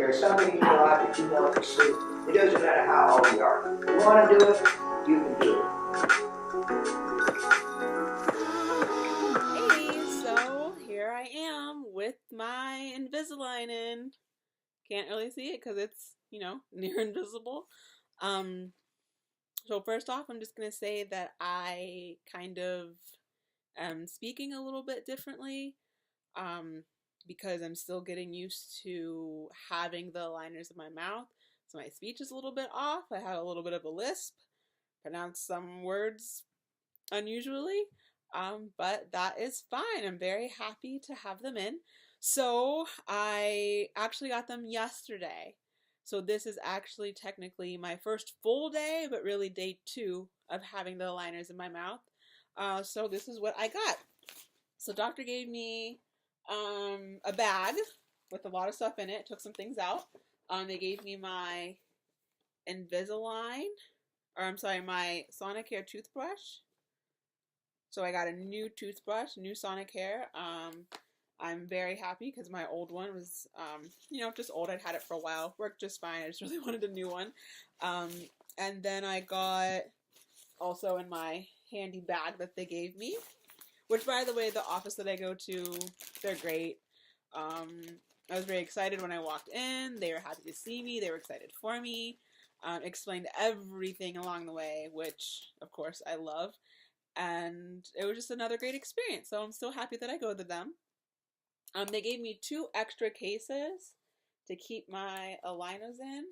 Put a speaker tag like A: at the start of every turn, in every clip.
A: There are some things in your life that you want to pursue. It doesn't matter how old you are. If you want to do it, you can do it.
B: Hey, so here I am with my Invisalign in. Can't really see it because it's, near invisible. Um, so first off, I'm just gonna say that I kind of am speaking a little bit differently, um, because I'm still getting used to having the aligners in my mouth. So my speech is a little bit off. I have a little bit of a lisp, pronounce some words unusually, but that is fine. I'm very happy to have them in. So I actually got them yesterday. So this is actually technically my first full day, but really day 2 of having the aligners in my mouth. So this is what I got. So doctor gave me a bag with a lot of stuff in it. Took some things out. They gave me my Invisalign, or I'm sorry, my Sonicare toothbrush. So I got a new toothbrush, new Sonicare. I'm very happy because my old one was, just old. I'd had it for a while. Worked just fine. I just really wanted a new one. And then I got also in my handy bag that they gave me, which, by the way, the office that I go to, they're great. I was very excited when I walked in. They were happy to see me. They were excited for me. Explained everything along the way, which, of course, I love. And it was just another great experience. So I'm still happy that I go to them. They gave me 2 extra cases to keep my aligners in.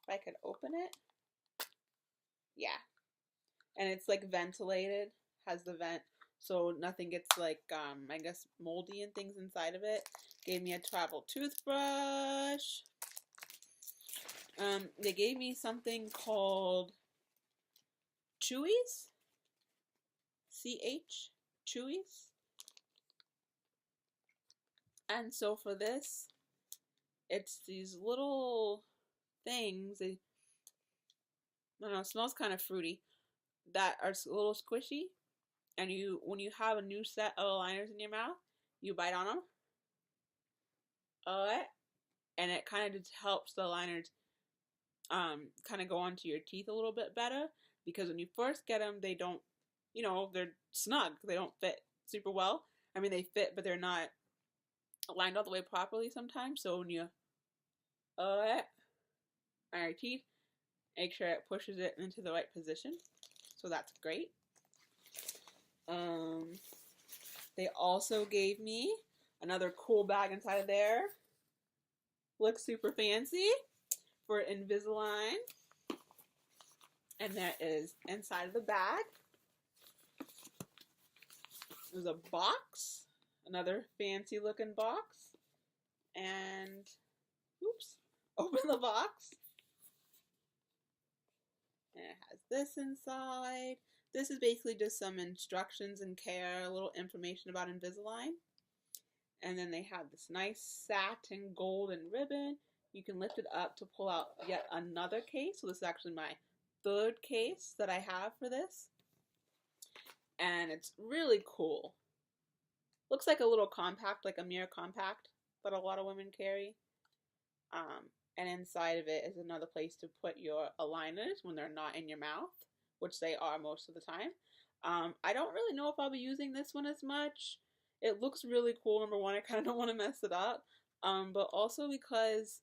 B: If I could open it. Yeah. And it's like ventilated, has the vent, so nothing gets like, I guess, moldy and things inside of it. Gave me a travel toothbrush. They gave me something called Chewies. CH Chewies. And so for this, it's these little things. I don't know, it smells kind of fruity. That are a little squishy. And when you have a new set of aligners in your mouth, you bite on them. And it kind of just helps the aligners kind of go onto your teeth a little bit better. Because when you first get them, they don't, they're snug. They don't fit super well. I mean, they fit, but they're not aligned all the way properly sometimes. So when you on your teeth, make sure it pushes it into the right position. So that's great. They also gave me another cool bag inside of there. Looks super fancy for Invisalign. And that is inside of the bag. There's a box, another fancy looking box. And, oops, open the box. And it has this inside. This is basically just some instructions and care, a little information about Invisalign. And then they have this nice satin golden ribbon. You can lift it up to pull out yet another case. So this is actually my 3rd case that I have for this. And it's really cool. Looks like a little compact, like a mirror compact that a lot of women carry. And inside of it is another place to put your aligners when they're not in your mouth, which they are most of the time. I don't really know if I'll be using this one as much. It looks really cool, number one. I kind of don't want to mess it up. But also because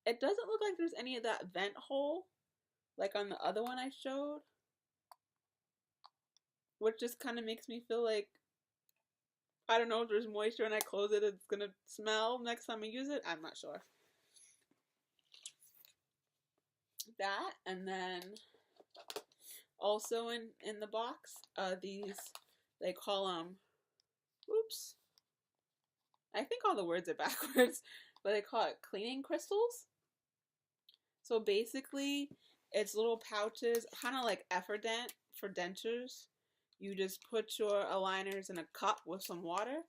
B: it doesn't look like there's any of that vent hole like on the other one I showed. Which just kind of makes me feel like, I don't know, if there's moisture and I close it, it's going to smell next time I use it. I'm not sure. That, and then also in the box, these, they call them, oops, I think all the words are backwards, but they call it cleaning crystals. So basically, it's little pouches, kind of like Effordent for dentures. You just put your aligners in a cup with some water,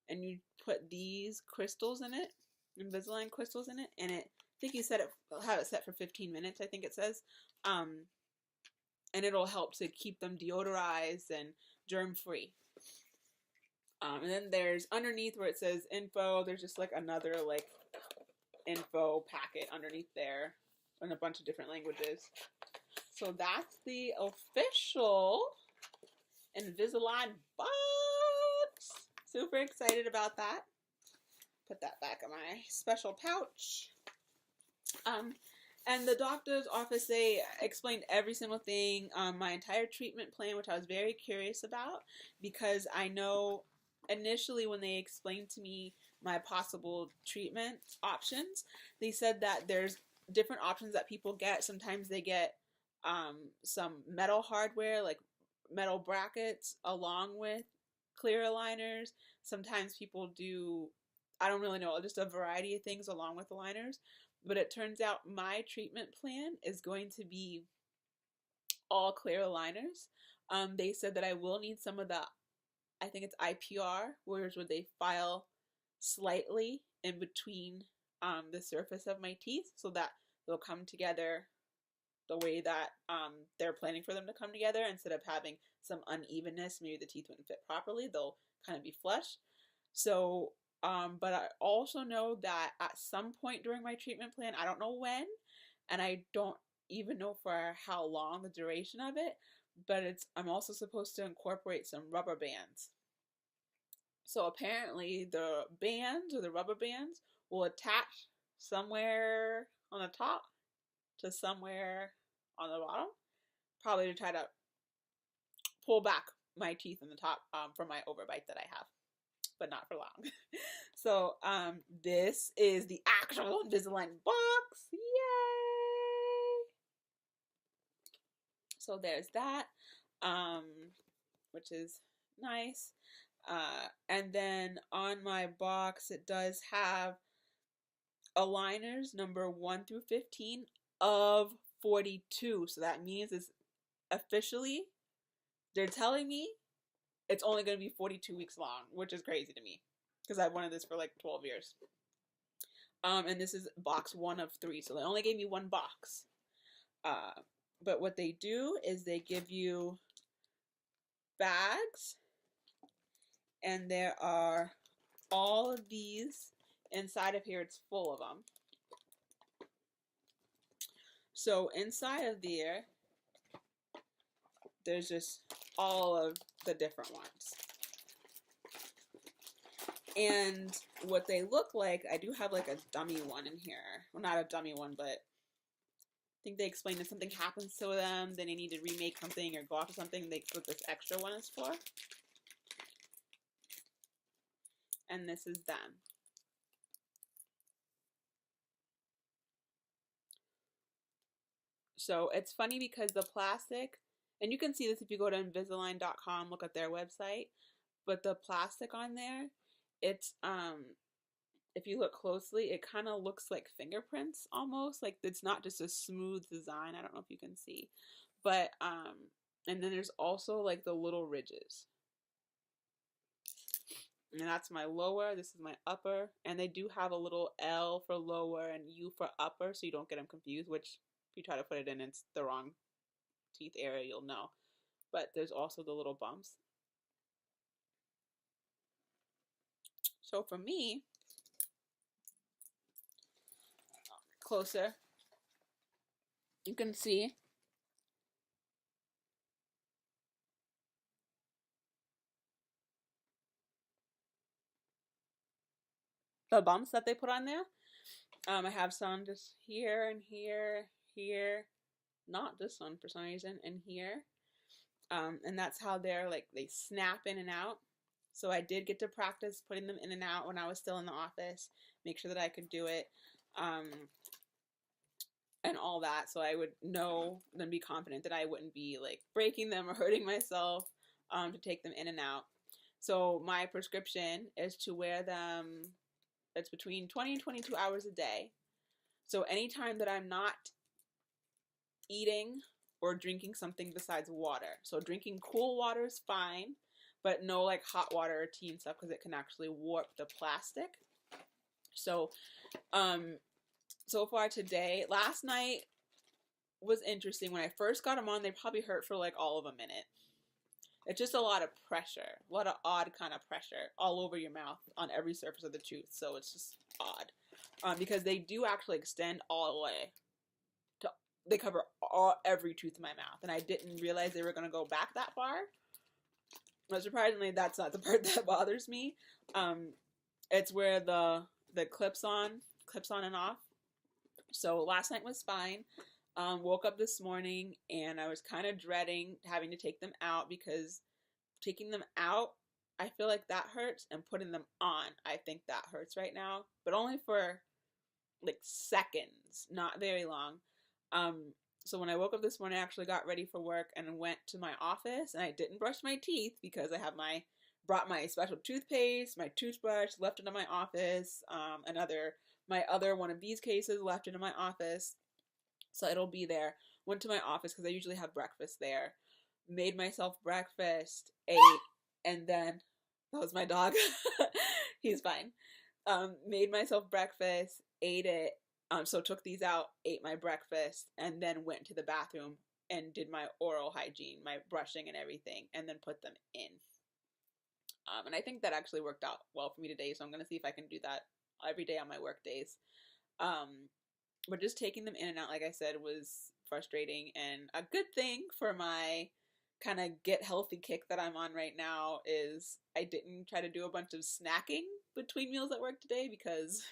B: and you put these crystals in it, Invisalign crystals in it, and I think you have it set for 15 minutes, I think it says. And it'll help to keep them deodorized and germ-free. And then there's underneath where it says info, there's just like another like info packet underneath there in a bunch of different languages. So that's the official Invisalign box. Super excited about that. Put that back in my special pouch. And the doctor's office, they explained every single thing, my entire treatment plan, which I was very curious about, because I know initially when they explained to me my possible treatment options, they said that there's different options that people get. Sometimes they get some metal hardware, like metal brackets, along with clear aligners. Sometimes people do, I don't really know, just a variety of things along with aligners. But it turns out my treatment plan is going to be all clear aligners. They said that I will need some of the, I think it's IPR, where they file slightly in between the surface of my teeth so that they'll come together the way that they're planning for them to come together, instead of having some unevenness. Maybe the teeth wouldn't fit properly. They'll kind of be flush. So but I also know that at some point during my treatment plan, I don't know when, and I don't even know for how long, the duration of it, but I'm also supposed to incorporate some rubber bands. So apparently the bands, or the rubber bands, will attach somewhere on the top to somewhere on the bottom, probably to try to pull back my teeth in the top from my overbite that I have, but not for long. So this is the actual Invisalign box. Yay! So there's that, which is nice. And then on my box, it does have aligners number 1 through 15 of 42. So that means it's officially, they're telling me it's only going to be 42 weeks long, which is crazy to me, because I've wanted this for like 12 years. And this is box 1 of 3, so they only gave me 1 box. But what they do is they give you bags, and there are all of these inside of here. It's full of them. So inside of there's just all of the different ones. And what they look like, I do have like a dummy one in here. Well, not a dummy one, but I think they explained that something happens to them, then they need to remake something or go off to something. That's what this extra one is for. And this is them. So it's funny because the plastic, and you can see this if you go to Invisalign.com, look at their website, but the plastic on there, it's if you look closely, it kind of looks like fingerprints almost. Like it's not just a smooth design. I don't know if you can see, but and then there's also like the little ridges. And that's my lower, this is my upper, and they do have a little L for lower and U for upper, so you don't get them confused, which if you try to put it in, it's the wrong teeth area, you'll know. But there's also the little bumps. So for me, closer, you can see the bumps that they put on there. I have some just here and here, here, not this one for some reason, and here. And that's how they snap in and out. So I did get to practice putting them in and out when I was still in the office, make sure that I could do it, and all that. So I would know and be confident that I wouldn't be like breaking them or hurting myself to take them in and out. So my prescription is to wear them, it's between 20 and 22 hours a day. So anytime that I'm not eating or drinking something besides water. So drinking cool water is fine, but no like hot water or tea and stuff, because it can actually warp the plastic. So so far today, last night was interesting. When I first got them on, they probably hurt for like all of a minute. It's just a lot of pressure, a lot of odd kind of pressure all over your mouth on every surface of the tooth. So it's just odd. because they do actually extend all the way to, they cover every tooth in my mouth, and I didn't realize they were going to go back that far. But surprisingly, that's not the part that bothers me. It's where the clips on and off. So last night was fine. Woke up this morning and I was kind of dreading having to take them out, because taking them out, I feel like that hurts, and putting them on, I think that hurts right now, but only for like seconds, not very long. So when I woke up this morning, I actually got ready for work and went to my office, and I didn't brush my teeth because I have brought my special toothpaste, my toothbrush, left it in my office, my other one of these cases left it in my office, so it'll be there. Went to my office because I usually have breakfast there. Made myself breakfast, ate, and then that was my dog. He's fine. Made myself breakfast, ate it. So took these out, ate my breakfast, and then went to the bathroom and did my oral hygiene, my brushing and everything, and then put them in. And I think that actually worked out well for me today, so I'm going to see if I can do that every day on my work days. But just taking them in and out, like I said, was frustrating, and a good thing for my kind of get healthy kick that I'm on right now is I didn't try to do a bunch of snacking between meals at work today, because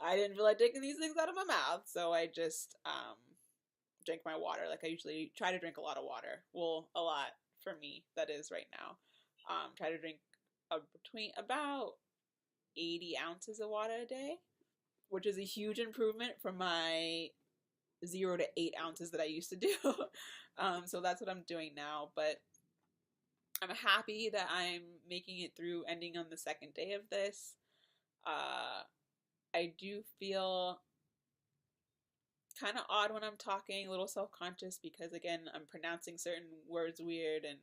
B: I didn't feel like taking these things out of my mouth. So I just drank my water. Like I usually try to drink a lot of water. Well, a lot for me, that is right now. Try to drink between about 80 ounces of water a day, which is a huge improvement from my 0 to 8 ounces that I used to do. So that's what I'm doing now, but I'm happy that I'm making it through, ending on the second day of this. I do feel kind of odd when I'm talking, a little self-conscious, because again, I'm pronouncing certain words weird and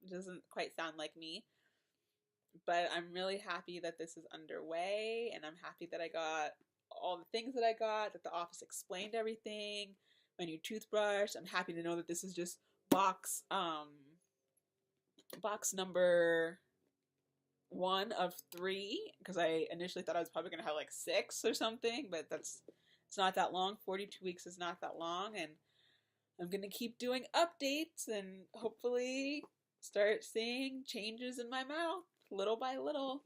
B: it doesn't quite sound like me. But I'm really happy that this is underway, and I'm happy that I got all the things that I got, that the office explained everything, my new toothbrush. I'm happy to know that this is just box number 1 of 3, because I initially thought I was probably going to have like 6 or something, but it's not that long. 42 weeks is not that long, and I'm going to keep doing updates and hopefully start seeing changes in my mouth little by little.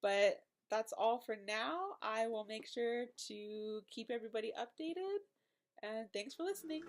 B: But that's all for now. I will make sure to keep everybody updated, and thanks for listening.